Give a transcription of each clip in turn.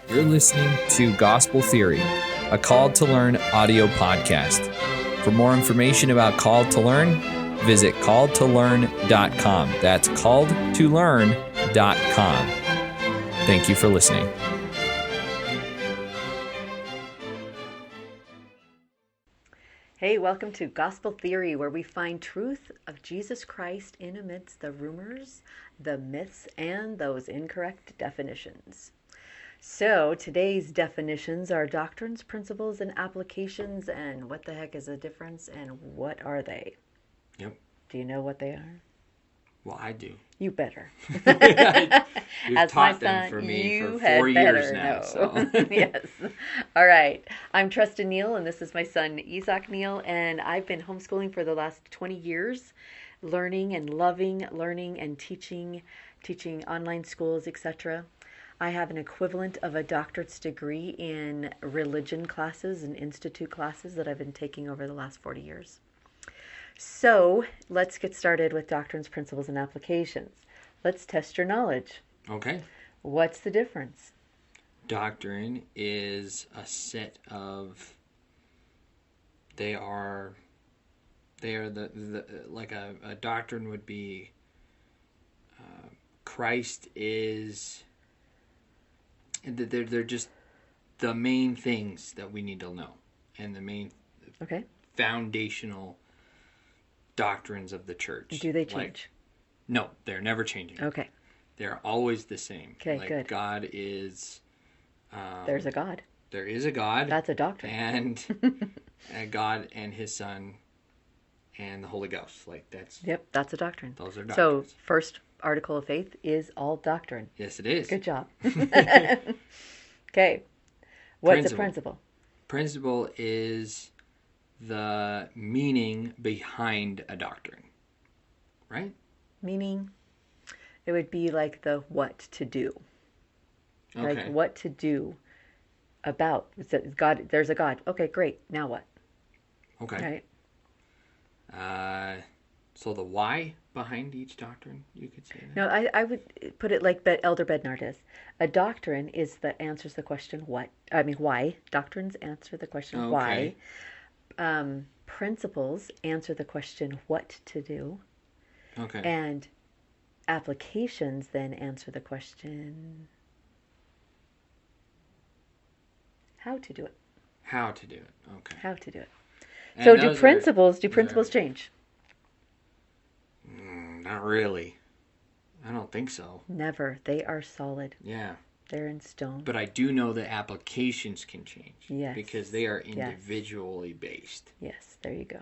You're listening to Gospel Theory, a Called to Learn audio podcast. For more information about Called to Learn, visit calledtolearn.com. That's calledtolearn.com. Thank you for listening. Hey, welcome to Gospel Theory, where we find truth of Jesus Christ in amidst the rumors, the myths, and those incorrect definitions. So today's definitions are doctrines, principles, and applications, and what the heck is the difference, and what are they? Yep. Do you know what they are? Well, I do. You better. You've As taught my son, them for me you for had 4 years better now. know. So. Yes. All right. I'm Trustin Neal, and this is my son, Isaac Neal, and I've been homeschooling for the last 20 years, learning and loving learning and teaching online schools, etc. I have an equivalent of a doctorate's degree in religion classes and institute classes that I've been taking over the last 40 years. So let's get started with doctrines, principles, and applications. Let's test your knowledge. Okay. What's the difference? Doctrine is a set of, they are the like a doctrine would be, Christ is, they're just the main things that we need to know, and the main foundational doctrines of the church. Do they change? No, they're never changing. Okay. They're always the same. Okay, good. God is... There's a God. There is a God. That's a doctrine. And God and His Son and the Holy Ghost. Yep, that's a doctrine. Those are doctrines. So, first article of faith is all doctrine. Yes, it is. Good job. Okay. What's a principle? Principle is the meaning behind a doctrine. Right? Meaning, it would be like the what to do. Okay. Like what to do about God. There's a God. Okay, great. Now what? Okay. Right. So the why behind each doctrine, you could say that? No, I would put it like Elder Bednar does. A doctrine is that answers the question why. Doctrines answer the question why. Principles answer the question what to do. Okay. And applications then answer the question how to do it. How to do it. Okay. How to do it. And so do principles change? Not really. I don't think so. Never. They are solid. Yeah. They're in stone. But I do know that applications can change. Yes. Because they are individually based. Yes, there you go.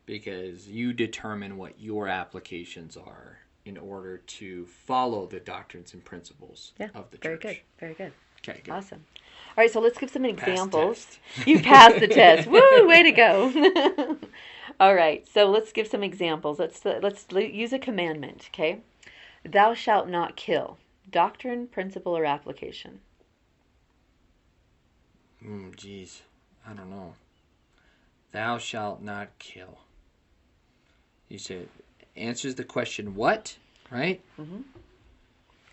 Because you determine what your applications are in order to follow the doctrines and principles of the church. Very good. Very good. Okay, good. Awesome. All right, so let's give some examples. Test. You passed the test. Woo, way to go. All right, so let's give some examples. Let's use a commandment, okay? Thou shalt not kill. Doctrine, principle, or application? Geez. I don't know. Thou shalt not kill. You said answers the question what, right? Mm-hmm.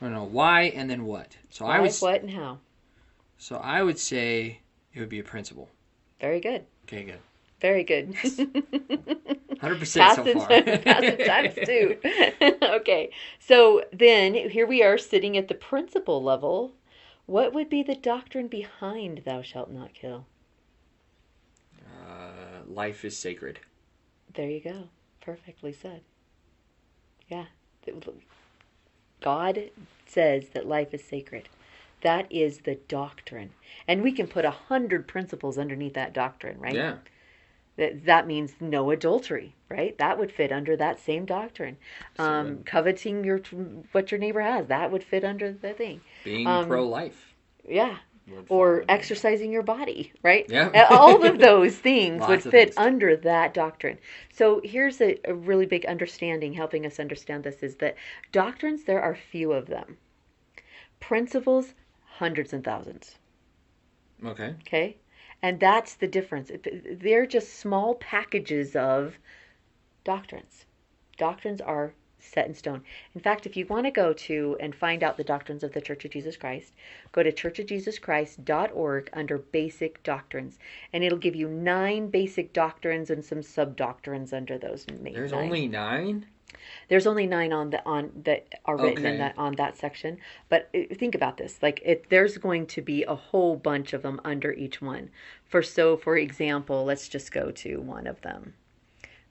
I don't know why and then what. So why, what, and how. So I would say it would be a principle. Very good. Okay, good. Very good. Yes. 100% so far. Pass it times 2. Okay. So then here we are sitting at the principle level. What would be the doctrine behind thou shalt not kill? Life is sacred. There you go. Perfectly said. Yeah. God says that life is sacred. That is the doctrine. And we can put 100 principles underneath that doctrine, right? Yeah. That means no adultery, right? That would fit under that same doctrine. Coveting what your neighbor has, that would fit under the thing. Being pro-life. Yeah. Or exercising your body, right? Yeah. All of those things would fit things. under that doctrine. So here's a really big understanding, helping us understand this, is that doctrines, there are few of them. Principles, hundreds and thousands. Okay. Okay? And that's the difference. They're just small packages of doctrines. Doctrines are set in stone. In fact, if you want to go to and find out the doctrines of the Church of Jesus Christ, go to churchofjesuschrist.org under basic doctrines, and it'll give you 9 basic doctrines and some sub-doctrines under those. There's only 9? There's only 9 on that are written in Okay. on that section. But think about this: like, there's going to be a whole bunch of them under each one. For example, let's just go to one of them.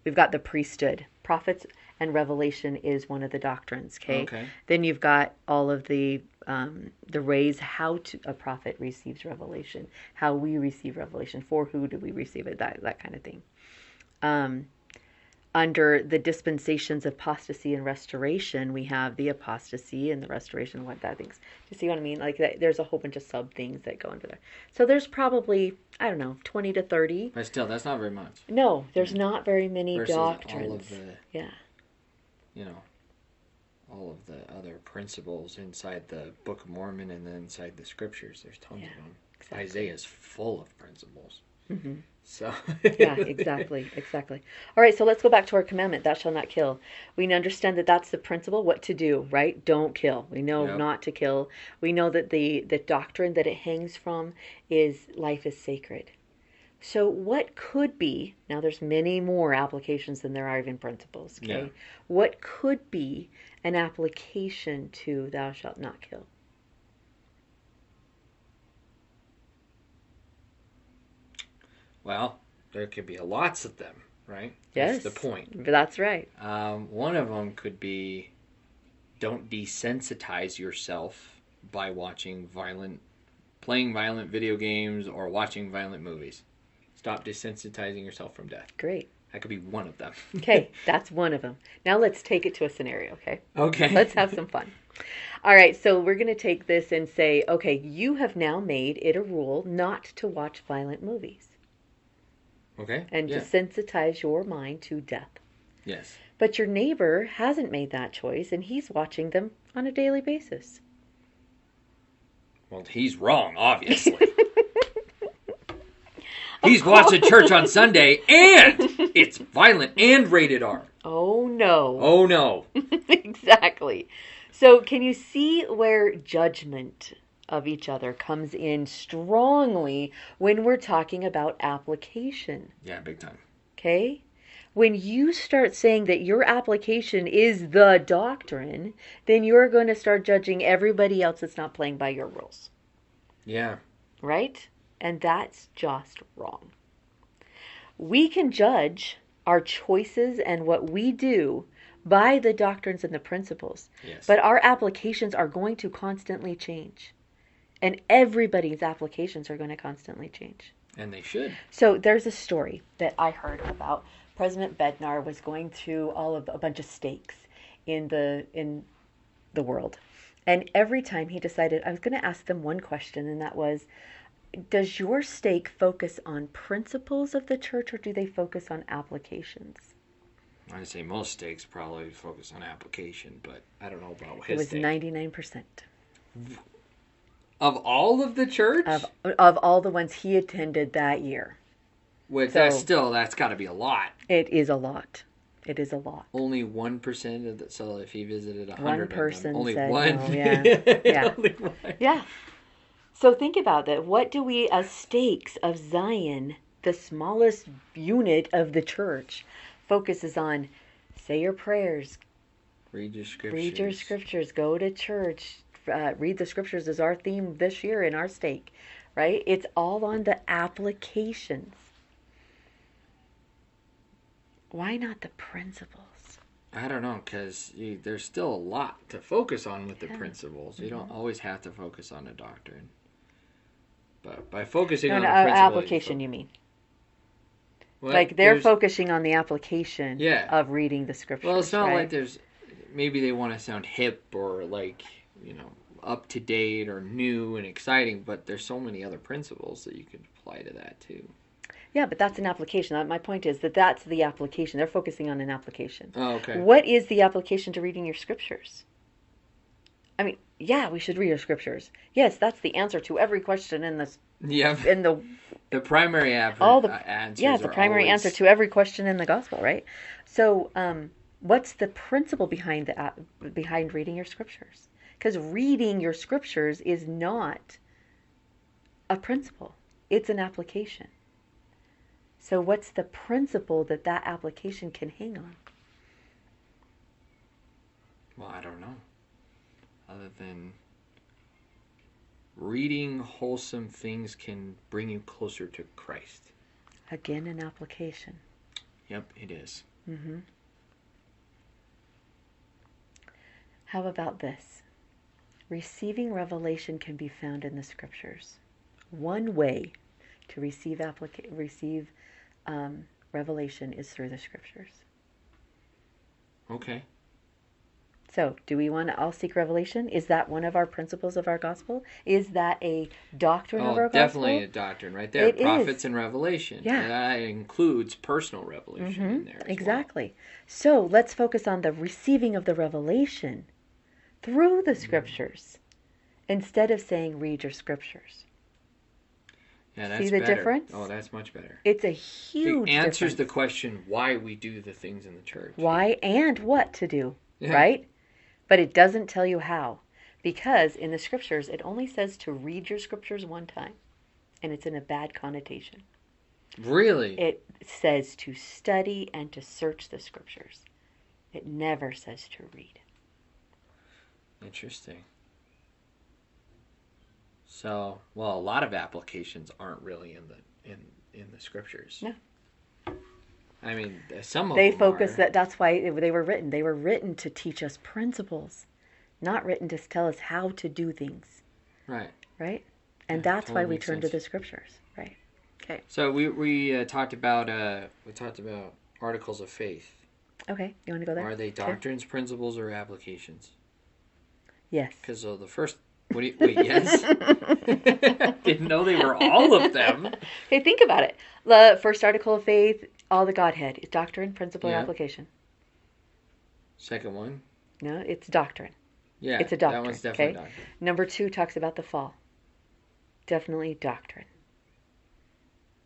We've got the priesthood, prophets, and revelation is one of the doctrines. Okay. Then you've got all of the ways how a prophet receives revelation, how we receive revelation, for who do we receive it, that kind of thing. Under the dispensations of apostasy and restoration, we have the apostasy and the restoration, what that things. Do you see what I mean? Like, there's a whole bunch of sub things that go into there. So there's probably, I don't know, 20 to 30. But still, that's not very much. No, there's not very many Versus doctrines. all of the, yeah. All of the other principles inside the Book of Mormon and then inside the Scriptures. There's tons of them. Exactly. Isaiah's full of principles. Mm-hmm. So yeah, exactly. All right, so let's go back to our commandment, thou shalt not kill. We understand that that's the principle, what to do, right? Don't kill. We know not to kill. We know that the doctrine that it hangs from is life is sacred. So what could be, now there's many more applications than there are even principles, okay? Yeah. What could be an application to thou shalt not kill? Well, there could be lots of them, right? Yes. That's the point. That's right. One of them could be, don't desensitize yourself by playing violent video games or watching violent movies. Stop desensitizing yourself from death. Great. That could be one of them. Okay, that's one of them. Now let's take it to a scenario, okay? Okay. Let's have some fun. All right, so we're going to take this and say, okay, you have now made it a rule not to watch violent movies. Okay. And desensitize your mind to death. Yes. But your neighbor hasn't made that choice, and he's watching them on a daily basis. Well, he's wrong, obviously. He's watching church on Sunday, and it's violent and rated R. Oh, no. Oh, no. Exactly. So can you see where judgment of each other comes in strongly when we're talking about application? Yeah, big time. Okay? When you start saying that your application is the doctrine, then you're going to start judging everybody else that's not playing by your rules. Yeah. Right? And that's just wrong. We can judge our choices and what we do by the doctrines and the principles. Yes. But our applications are going to constantly change. And everybody's applications are going to constantly change. And they should. So there's a story that I heard about. President Bednar was going through a bunch of stakes in the world. And every time he decided, I was going to ask them one question, and that was, does your stake focus on principles of the church, or do they focus on applications? I'd say most stakes probably focus on application, but I don't know about his It was stake. 99%. Of all of the church? Of all the ones he attended that year. Which, that's got to be a lot. It is a lot. It is a lot. Only 1% of the, so if he visited 100 one person of them, only said one. No, yeah. Yeah. Only one. Yeah. So think about that. What do we, as stakes of Zion, the smallest unit of the church, focuses on? Say your prayers. Read your scriptures. Read your scriptures. Go to church. Read the scriptures is our theme this year in our stake, right? It's all on the applications. Why not the principles? I don't know, because there's still a lot to focus on with the principles. Mm-hmm. You don't always have to focus on a doctrine. But by focusing on the principle... application, you mean? Well, like they're focusing on the application of reading the scriptures. Well, it's not right? like there's... Maybe they want to sound hip or like, up to date or new and exciting, but there's so many other principles that you could apply to that too. Yeah, but that's an application. My point is that's the application. They're focusing on an application. Oh, okay. What is the application to reading your scriptures? I mean, yeah, we should read our scriptures. Yes, that's the answer to every question in this. Yeah. In the primary answer. Yeah, the primary answer to every question in the gospel, right? So, what's the principle behind behind reading your scriptures? Because reading your scriptures is not a principle. It's an application. So what's the principle that that application can hang on? Well, I don't know. Other than reading wholesome things can bring you closer to Christ. Again, an application. Yep, it is. Mm-hmm. How about this? Receiving revelation can be found in the scriptures. One way to receive revelation is through the scriptures. Okay. So, do we want to all seek revelation? Is that one of our principles of our gospel? Is that a doctrine of our gospel? Definitely a doctrine right there. It Prophets is. and revelation. Yeah. And that includes personal revelation in there as exactly. So, let's focus on the receiving of the revelation through the scriptures instead of saying read your scriptures. Yeah, that's See the better. difference? Oh, that's much better. It's a huge It answers difference. the question why we do the things in the church. Why and what to do, Yeah. right? But it doesn't tell you how. Because in the scriptures, it only says to read your scriptures one time. And it's in a bad connotation. Really? It says to study and to search the scriptures. It never says to read. Interesting. So, well, a lot of applications aren't really in the scriptures. No. I mean, some of They them focus are. that's why they were written. They were written to teach us principles, not written to tell us how to do things. Right. Right? And Yeah, that's totally why we makes turn to sense. the scriptures. Right. Okay. So we talked about articles of faith. Okay. You want to go there? Are they Okay. doctrines, principles, or applications? Yes. Because the first. Wait, yes. Didn't know they were all of them. Hey, think about it. The first article of faith, all the Godhead. It's doctrine, principle, or Yeah. application. Second one. No, it's doctrine. Yeah, It's a doctrine. that one's definitely Okay? doctrine. Number 2 talks about the fall. Definitely doctrine.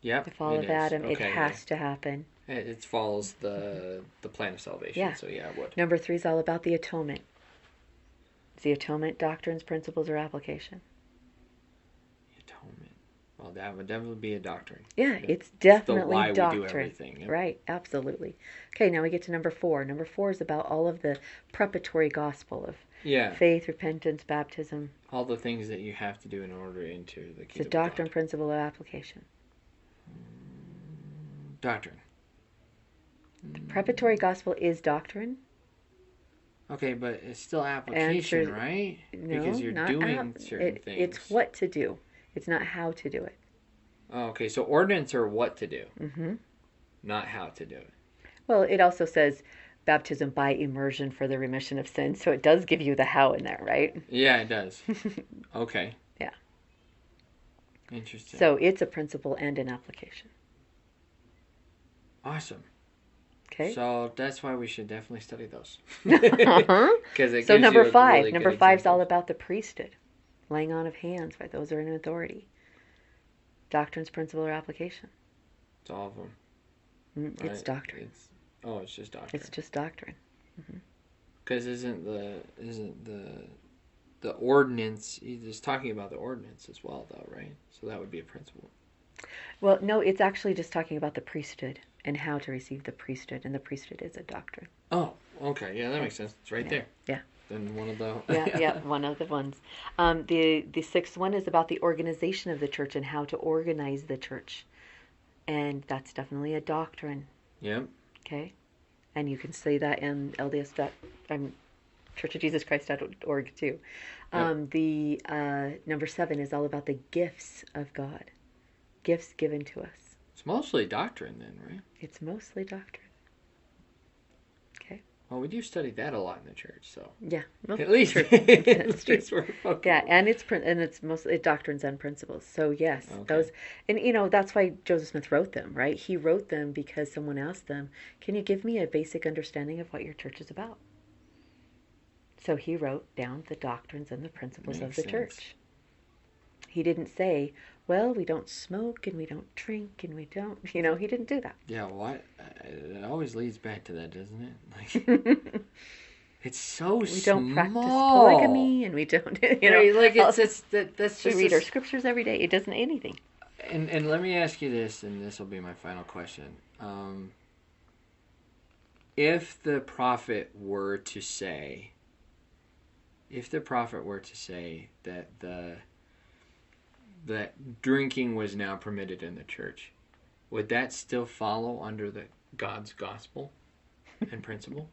Yep. The fall it of is. Adam. It Okay, has to happen. yeah. It follows the plan of salvation. Yeah. So yeah, it would. Number 3 is all about the atonement. Is the atonement doctrines, principles, or application? Atonement. Well, that would definitely be a doctrine. Yeah, Yeah. it's definitely the why doctrine. we do everything. Yep. Right, absolutely. Okay, now we get to number 4. Number 4 is about all of the preparatory gospel of Yeah. faith, repentance, baptism. All the things that you have to do in order to enter the It's a kingdom doctrine, of God. principle, or application. Doctrine. The preparatory gospel is doctrine. Okay, but it's still application, Answer- right? No, Because you're not doing certain things. It's what to do. It's not how to do it. Oh, okay, so ordinance are what to do, Hmm not how to do it. Well, it also says baptism by immersion for the remission of sins, so it does give you the how in there, right? Yeah, it does. Okay. Yeah. Interesting. So it's a principle and an application. Awesome. Okay. So that's why we should definitely study those. Uh-huh. Because it So gives number you a 5. really Number good 5 is all example. about the priesthood, laying on of hands by those who are in authority. Doctrines, principle, or application. It's all of them. It's right? doctrine. It's just doctrine. It's just doctrine. Because isn't the ordinance? He's talking about the ordinance as well, though, right? So that would be a principle. Well, no, it's actually just talking about the priesthood and how to receive the priesthood, and the priesthood is a doctrine. Oh, okay, yeah, that makes sense. It's right there. Yeah. Then one of the Yeah, one of the ones. The 6th one is about the organization of the church and how to organize the church, and that's definitely a doctrine. Yep. Okay, and you can see that in LDS churchofjesuschrist.org too. The number 7 is all about the gifts of God, gifts given to us. It's mostly doctrine, then, right? It's mostly doctrine. Okay. Well, we do study that a lot in the church, so Yeah. Well, at least true. at That's true. least we're focused. Yeah, and it's mostly doctrines and principles. So yes, Okay. those, and that's why Joseph Smith wrote them, right? He wrote them because someone asked them, "Can you give me a basic understanding of what your church is about?" So he wrote down the doctrines and the principles of Makes the sense. church. He didn't say, well, we don't smoke and we don't drink and we don't, he didn't do that. Yeah, what? It always leads back to that, doesn't it? Like, it's so we small. don't practice polygamy and we don't, Right, like that's just we read our scriptures every day. It doesn't anything. And let me ask you this, and this will be my final question. If the prophet were to say that drinking was now permitted in the church, would that still follow under the God's gospel and principle?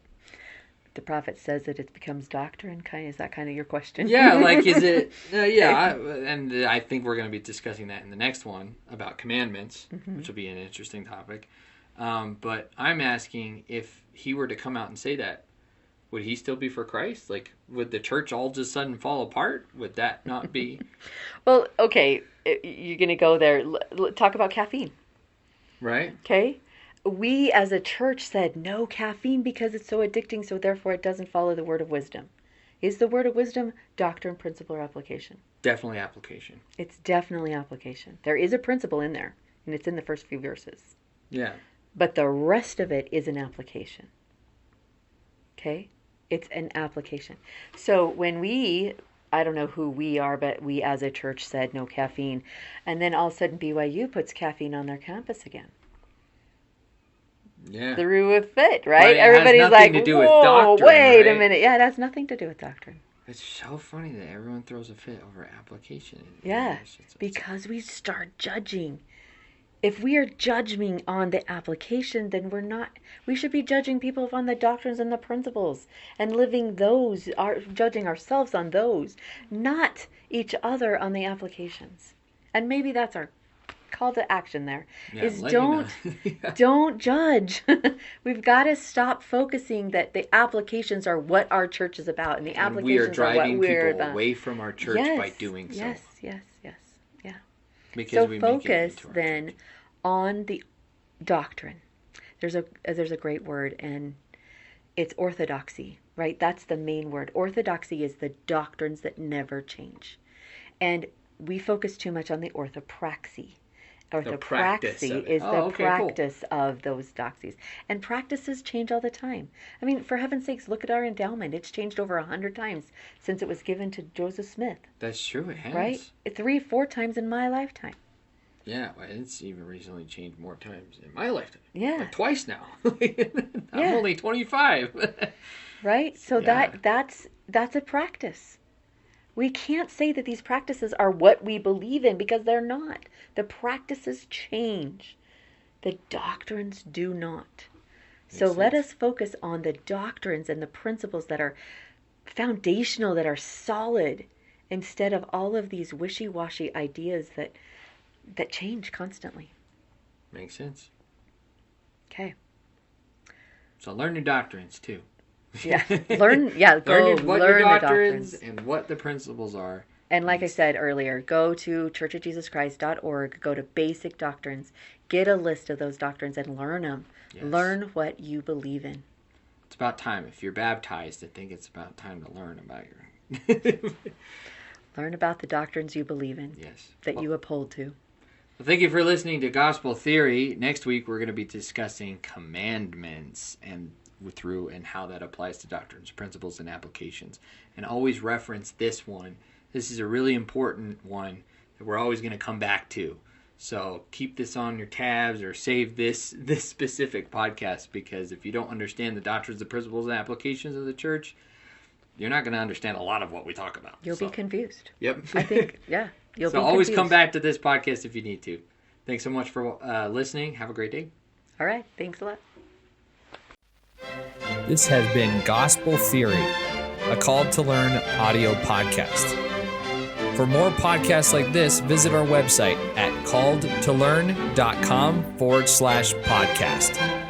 The prophet says that it becomes doctrine. Is that kind of your question? Yeah, like is it? And I think we're going to be discussing that in the next one about commandments, which will be an interesting topic. But I'm asking, if he were to come out and say that, would he still be for Christ? Like, would the church all just sudden fall apart? Would that not be? Well, okay, you're going to go there. Talk about caffeine. Right. Okay. We as a church said no caffeine because it's so addicting, so therefore it doesn't follow the word of wisdom. Is the word of wisdom doctrine, principle, or application? Definitely application. It's definitely application. There is a principle in there, and it's in the first few verses. Yeah. But the rest of it is an application. Okay? It's an application. So when I don't know who we are, but we as a church said no caffeine, and then all of a sudden BYU puts caffeine on their campus again. Yeah. Through a fit, right? But everybody's like, to do whoa, with doctrine, wait a right? minute. Yeah, it has nothing to do with doctrine. It's so funny that everyone throws a fit over application. Yeah, because we start judging. If we are judging on the application, then we should be judging people on the doctrines and the principles and living those, judging ourselves on those, not each other on the applications. And maybe that's our call to action there, is don't judge. We've got to stop focusing that the applications are what our church is about, and the applications we are driving people away from our church by doing so. Yes. Because so we focus make it then church. On the doctrine. There's a great word, and it's orthodoxy, right? That's the main word. Orthodoxy is the doctrines that never change. And we focus too much on the orthopraxy. Orthopraxy is the practice of those doxies. And practices change all the time. I mean, for heaven's sakes, look at our endowment. It's changed over 100 times since it was given to Joseph Smith. That's true, it has. Right? 3-4 times in my lifetime. Yeah, well, it's even recently changed more times in my lifetime. Yeah. Like twice now. I'm only 25. Right? So that's a practice. We can't say that these practices are what we believe in, because they're not. The practices change. The doctrines do not. So let us focus on the doctrines and the principles that are foundational, that are solid, instead of all of these wishy-washy ideas that change constantly. Makes sense. Okay. So learn your doctrines too. Yeah. Learn your doctrines and what the principles are. And like I said earlier, go to churchofjesuschrist.org, go to basic doctrines, get a list of those doctrines and learn them. Yes. Learn what you believe in. It's about time. If you're baptized, I think it's about time to learn about your... Learn about the doctrines you believe in. Yes. That you uphold to. Well, thank you for listening to Gospel Theory. Next week, we're going to be discussing commandments and how that applies to doctrines, principles, and applications. And always reference this one. This is a really important one that we're always going to come back to. So keep this on your tabs or save this specific podcast, because if you don't understand the doctrines, the principles, and applications of the church, you're not going to understand a lot of what we talk about. You'll be confused. Yep. I think, yeah. You'll be confused. Always come back to this podcast if you need to. Thanks so much for listening. Have a great day. All right. Thanks a lot. This has been Gospel Theory, a Called to Learn audio podcast. For more podcasts like this, visit our website at calledtolearn.com/podcast.